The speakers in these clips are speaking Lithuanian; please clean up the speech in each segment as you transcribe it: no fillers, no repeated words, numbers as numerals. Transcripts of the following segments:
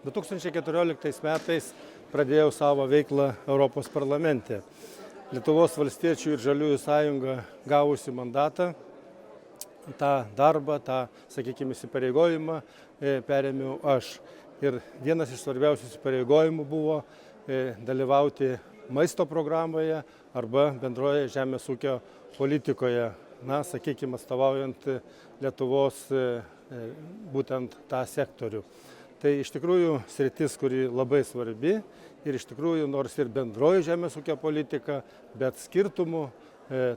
2014 metais pradėjau savo veiklą Europos parlamente. Lietuvos valstiečių ir žaliųjų sąjunga gavusi mandatą, tą darbą, tą, įsipareigojimą perėmiau aš. Ir vienas iš svarbiausių įsipareigojimų buvo dalyvauti maisto programoje arba bendroje žemės ūkio politikoje, atstovaujant Lietuvos būtent tą sektorių. Tai iš tikrųjų sritis, kuri labai svarbi ir iš tikrųjų nors ir bendroji žemės ūkio politika, bet skirtumų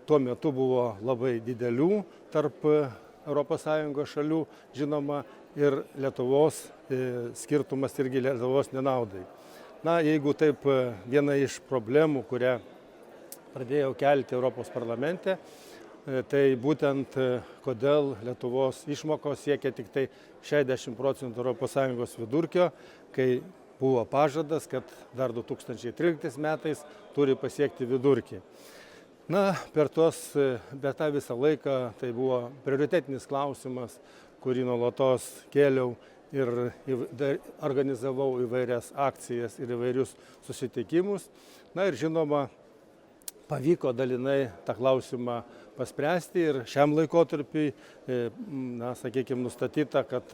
tuo metu buvo labai didelių tarp ES šalių, žinoma, ir Lietuvos skirtumas irgi Lietuvos nenaudai. Jeigu taip viena iš problemų, kurią pradėjau kelti Europos parlamente, tai būtent kodėl Lietuvos išmokos siekia tik tai 60% ES vidurkio, kai buvo pažadas, kad dar 2013 metais turi pasiekti vidurkį. Per tą visą laiką tai buvo prioritetinis klausimas, kurį nuolatos kėliau ir organizavau įvairias akcijas ir įvairius susitikimus. Ir žinoma, pavyko dalinai tą klausimą paspręsti ir šiam laikotarpiui, nustatyta, kad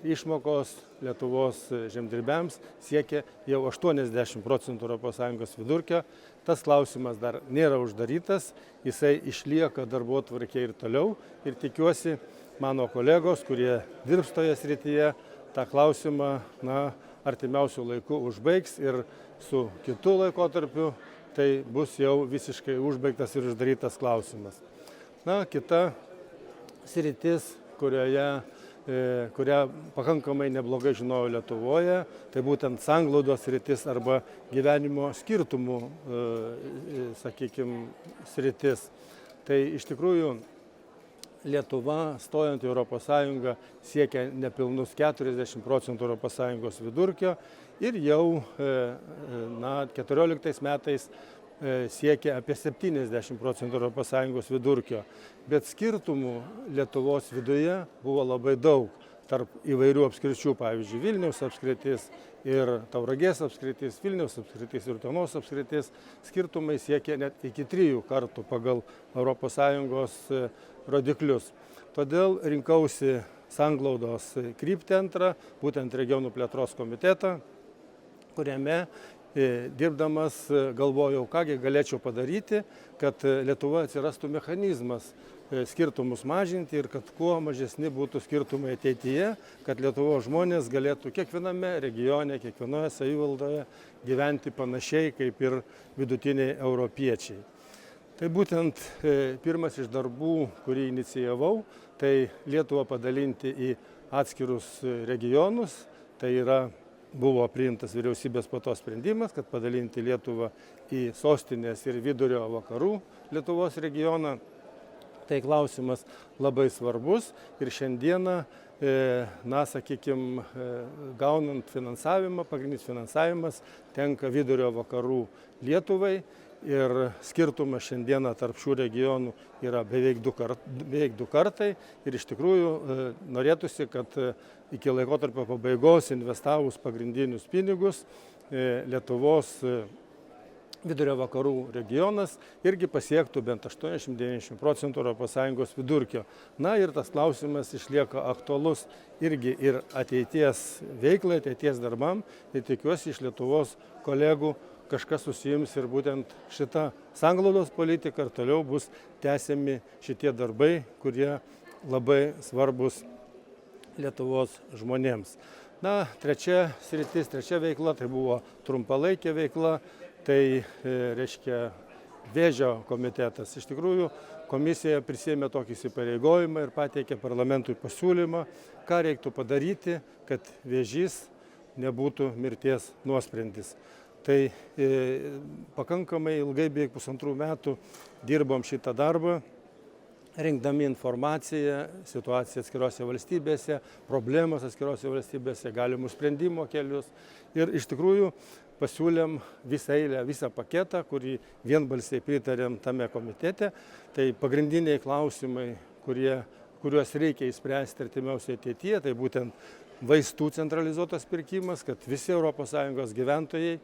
išmokos Lietuvos žemdirbiams siekia jau 80% ES vidurkio. Tas klausimas dar nėra uždarytas, jisai išlieka darbotvarkėje ir toliau ir tikiuosi mano kolegos, kurie dirbs toje srityje, tą klausimą artimiausių laikų užbaigs ir su kitu laikotarpiu tai bus jau visiškai užbaigtas ir uždarytas klausimas. Kita sritis, kurią pakankamai neblogai žinojau Lietuvoje, tai būtent sanglaudos sritis arba gyvenimo skirtumų, sritis. Tai iš tikrųjų Lietuva, stojant į ES, siekia nepilnus 40% ES vidurkio ir jau 2014 metais siekia apie 70% ES vidurkio. Bet skirtumų Lietuvos viduje buvo labai daug tarp įvairių apskričių, pavyzdžiui, Vilniaus apskritis ir Tauragės apskritis, Vilniaus apskritis ir Utenos apskritis. Skirtumai siekia net iki 3 kartų pagal ES rodiklius. Todėl rinkausi sanglaudos kryptį antrą, būtent regionų plėtros komitetą, kuriame dirbdamas galvojau, kągi galėčiau padaryti, kad Lietuvoje atsirastų mechanizmas skirtumus mažinti ir kad kuo mažesni būtų skirtumai ateityje, kad Lietuvos žmonės galėtų kiekviename regione, kiekvienoje savivaldoje gyventi panašiai kaip ir vidutiniai europiečiai. Tai būtent pirmas iš darbų, kurį inicijavau, tai Lietuvą padalinti į atskirus regionus. Tai buvo priimtas vyriausybės po to sprendimas, kad padalinti Lietuvą į sostinės ir vidurio vakarų Lietuvos regioną. Tai klausimas labai svarbus ir šiandieną, gaunant finansavimą, pagrindinis finansavimas tenka vidurio vakarų Lietuvai. Ir skirtumas šiandieną tarp šių regionų yra beveik du kartai. Ir iš tikrųjų norėtųsi, kad iki laikotarpio pabaigos investavus pagrindinius pinigus Lietuvos vidurio vakarų regionas irgi pasiektų bent 80–90% ES vidurkio. Ir tas klausimas išlieka aktualus irgi ir ateities veiklai, ateities darbam. Ir tikiuosi iš Lietuvos kolegų kažkas susijims ir būtent šita sanglaudos politika ir toliau bus tęsiami šitie darbai, kurie labai svarbus Lietuvos žmonėms. Trečia sritis, trečia veikla, tai buvo trumpalaikė veikla, tai reiškia Vėžio komitetas. Iš tikrųjų, komisija prisėmė tokį įsipareigojimą ir pateikė parlamentui pasiūlymą, ką reiktų padaryti, kad vėžys nebūtų mirties nuosprendis. Tai pakankamai ilgai, beveik 1,5 metų dirbom šitą darbą, rinkdami informaciją, situaciją atskirose valstybėse, problemas atskirose valstybėse, galimų sprendimo kelius. Ir iš tikrųjų pasiūlėm visą paketą, kurį vienbalsiai pritarėm tame komitete. Tai pagrindiniai klausimai, kuriuos reikia išspręsti artimiausioje ateityje, tai būtent vaistų centralizuotas pirkimas, kad visi ES gyventojai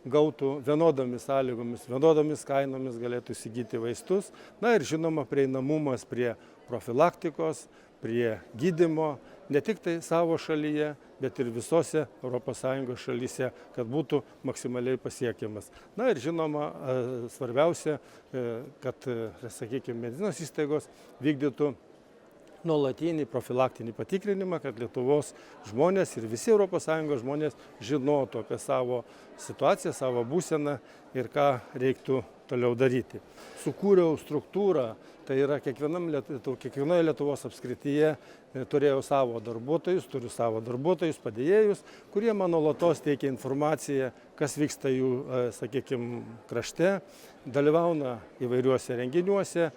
gautų vienodomis sąlygomis, vienodomis kainomis galėtų įsigyti vaistus. Na ir žinoma, prieinamumas prie profilaktikos, prie gydymo, ne tik tai savo šalyje, bet ir visose ES šalyse, kad būtų maksimaliai pasiekiamas. Na ir žinoma, svarbiausia, kad, sakykime, medicinos įstaigos vykdytų nuolatinį profilaktinį patikrinimą, kad Lietuvos žmonės ir visi ES žmonės žinotų apie savo situaciją, savo būseną ir ką reiktų toliau daryti. Sukūriau struktūrą, tai yra kiekvienoje Lietuvos apskrityje turėjau savo darbuotojus, turiu savo darbuotojus, padėjėjus, kurie man nuolatos teikia informaciją, kas vyksta jų, sakykime, krašte, dalyvauna įvairiuose renginiuose,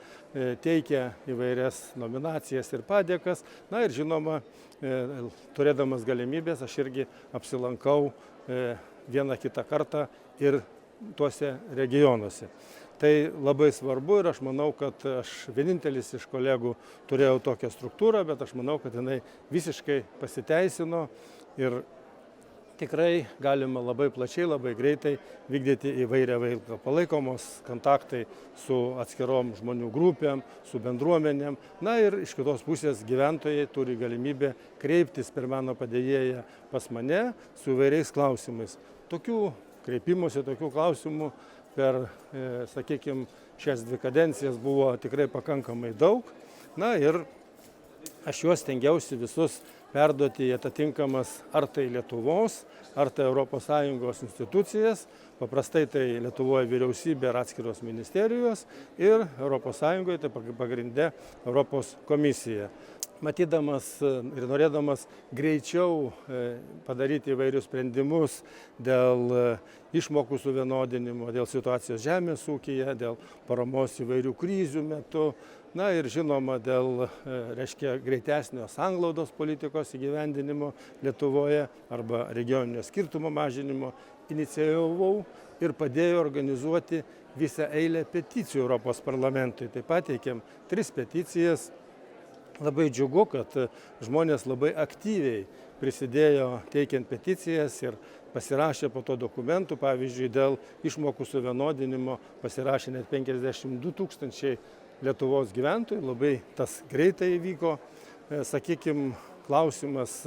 teikia įvairias nominacijas ir padėkas. Na ir žinoma, turėdamas galimybės, aš irgi apsilankau vieną kitą kartą ir tuose regionuose. Tai labai svarbu ir aš manau, kad aš vienintelis iš kolegų turėjau tokią struktūrą, bet aš manau, kad jinai visiškai pasiteisino ir tikrai galima labai plačiai, labai greitai vykdyti įvairią veiklą. Palaikomos kontaktai su atskirom žmonių grupėm, su bendruomenėm. Na ir iš kitos pusės gyventojai turi galimybę kreiptis per mano padėjėją pas mane su įvairiais klausimais. Tokių kreipimosi, tokių klausimų per, sakykime, šias 2 kadencijas buvo tikrai pakankamai daug. Na ir aš juos stengiausi visus perduoti į atitinkamas ar tai Lietuvos, ar tai ES institucijas. Paprastai tai Lietuvoje vyriausybė ir atskiros ministerijos ir ES tai pagrinde Europos komisija. Matydamas ir norėdamas greičiau padaryti įvairius sprendimus dėl išmokų suvienodinimo, dėl situacijos žemės ūkyje, dėl paramos įvairių krizių metu, na ir žinoma dėl, greitesnio sanglaudos politikos įgyvendinimo Lietuvoje arba regioninio skirtumo mažinimo, inicijavau ir padėjau organizuoti visą eilę peticijų Europos parlamentui. Taip pat teikėm 3 peticijas. Labai džiugu, kad žmonės labai aktyviai prisidėjo teikiant peticijas ir pasirašė po to dokumentų. Pavyzdžiui, dėl išmokų suvienodinimo pasirašė net 52 000 Lietuvos gyventojų. Labai tas greitai įvyko. Sakykime, klausimas,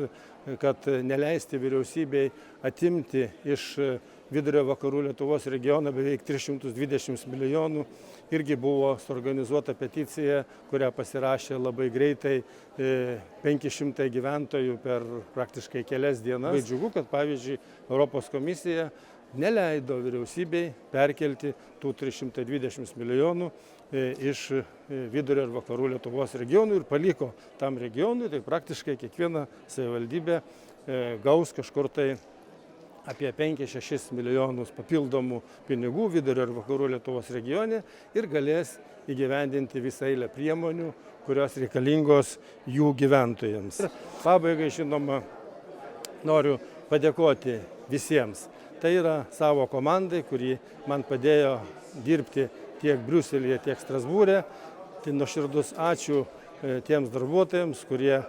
kad neleisti vyriausybei atimti iš vidurio vakarų Lietuvos regioną beveik 320 milijonų. Irgi buvo suorganizuota peticija, kurią pasirašė labai greitai 500 gyventojų per praktiškai kelias dienas. Labai džiugu, kad pavyzdžiui Europos komisija neleido vyriausybei perkelti tų 320 milijonų iš vidurio ir vakarų Lietuvos regionų ir paliko tam regionui, tai praktiškai kiekviena savivaldybė gaus kažkur tai apie 5-6 milijonus papildomų pinigų vidurio ir vakarų Lietuvos regione ir galės įgyvendinti visą eilę priemonių, kurios reikalingos jų gyventojams. Pabaigai, žinoma, noriu padėkoti visiems. Tai yra savo komandai, kuri man padėjo dirbti tiek Briuselyje, tiek Strasbūre. Tai nuoširdus ačiū tiems darbuotojams, kurie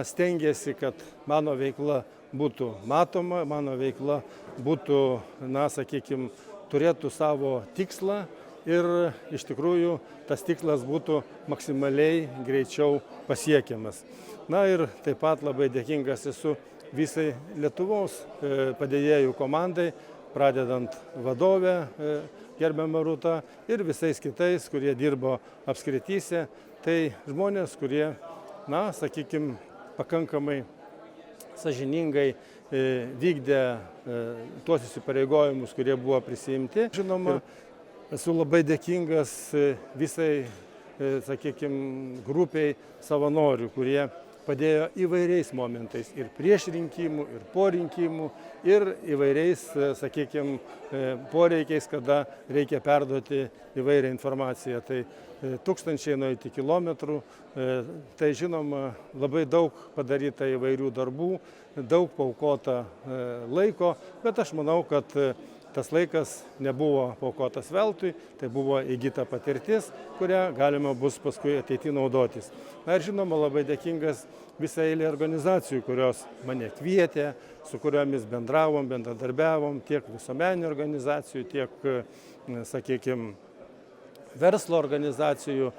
stengiasi, kad mano veikla būtų matoma, mano veikla būtų, sakykime, turėtų savo tikslą ir iš tikrųjų tas tikslas būtų maksimaliai greičiau pasiekiamas. Na ir taip pat labai dėkingas esu visai Lietuvos padėjėjų komandai, pradedant vadovę gerbiamą Rūtą ir visais kitais, kurie dirbo apskrityse. Tai žmonės, kurie, sakykime, pakankamai sąžiningai vykdė tuos įsipareigojimus, kurie buvo prisiimti. Žinoma, esu labai dėkingas visai, sakykime, grupiai savanorių, kurie padėjo įvairiais momentais ir prieš rinkimų, ir po rinkimų, ir įvairiais, sakykime, poreikiais, kada reikia perduoti įvairią informaciją. Tai tūkstančiai nueiti kilometrų, tai žinoma labai daug padaryta įvairių darbų, daug paaukota laiko, bet aš manau, kad tas laikas nebuvo paukotas veltui, tai buvo įgyta patirtis, kurią galima bus paskui ateityje naudotis. Na ir žinoma, labai dėkingas visai eilė organizacijų, kurios mane kvietė, su kuriomis bendradarbiavom, tiek visuomeninių organizacijų, tiek, sakykime, verslo organizacijų,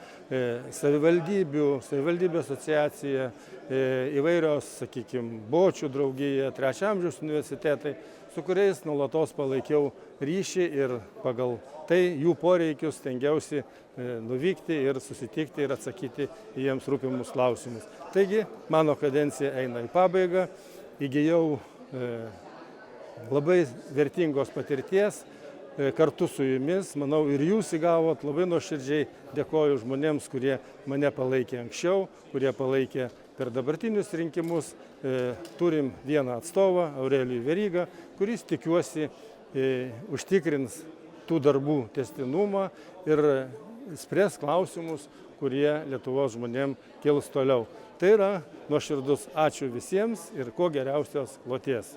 savivaldybių asociacija, įvairios, sakykime, bočių draugija, Trečio amžiaus universitetai, su kuriais nuolatos palaikiau ryšį ir pagal tai jų poreikius stengiausi nuvykti ir susitikti ir atsakyti į jiems rūpimus klausimus. Taigi, mano kadencija eina į pabaigą, įgijau labai vertingos patirties, kartu su jumis, manau, ir jūs įgavot. Labai nuoširdžiai dėkoju žmonėms, kurie mane palaikė anksčiau, kurie palaikė per dabartinius rinkimus. Turim vieną atstovą, Aurelijų Verygą, kuris, tikiuosi, užtikrins tų darbų tęstinumą ir spręs klausimus, kurie Lietuvos žmonėm kils toliau. Tai yra nuoširdus ačiū visiems ir kuo geriausios kloties.